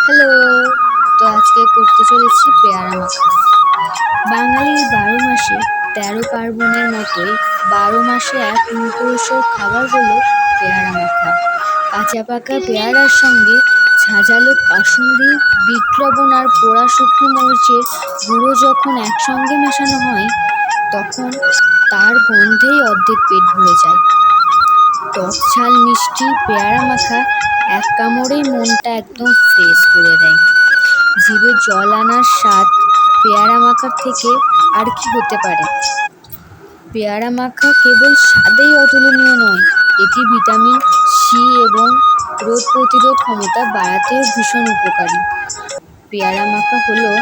Hello. তো আজকে করতে চলেছি পেয়ারা মাখা। বাঙালির 12 মাসে 13 পার্বণের মতোই 12 মাসে এক মুখরোচক খাবার হলো পেয়ারা মাখা। কাঁচা পাকা পেয়ারার সঙ্গে ঝাঁঝালো কাসুন্দি, বিট লবণ আর পোড়া শুকনো মরিচের গুঁড়ো যখন একসঙ্গে মেশানো হয় তখন তার গন্ধেই অর্ধেক পেট ভরে যায়। টক ঝাল মিষ্টি পেয়ারা মাখা এক কামড়েই মনটা একদম ফ্রেশ করে দেয়। জিভে জল আনার স্বাদ পেয়ারা মাখার থেকে আর কি হতে পারে। পেয়ারা মাখা কেবল স্বাদেই অতুলনীয় নয়, এটি ভিটামিন সি এবং রোগ প্রতিরোধ ক্ষমতা বাড়াতেও ভীষণ উপকারী। পেয়ারা মাখা হলো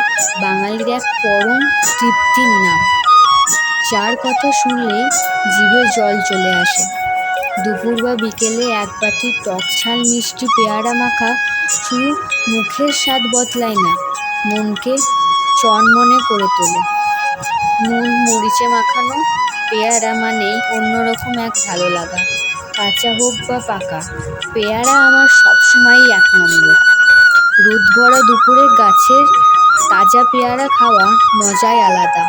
বাঙালির এক পরম তৃপ্তির নাম, যার কথা শুনলেই জিভে জল চলে আসে। দুপুর বা বিকেলে এক বাটি টক ঝাল মিষ্টি পেয়ারা মাখা শুধু মুখের স্বাদ বদলায় না, মনকে চনমনে করে তোলে। নুন মরিচে মাখানো পেয়ারা মানেই অন্যরকম এক ভালো লাগা। কাঁচা হোক বা পাকা, পেয়ারা আমার সবসময়ই এক নম্বর। রোদ ভরা দুপুরে গাছের তাজা পেয়ারা খাওয়া মজাই আলাদা।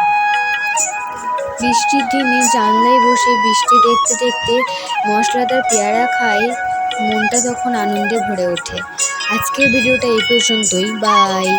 বৃষ্টির দিনে জানলায় বসে বৃষ্টি দেখতে দেখতে মশলাদার পেয়ারা খাই, মনটা তখন আনন্দে ভরে ওঠে। আজকের ভিডিওটা এই পর্যন্তই। বাই।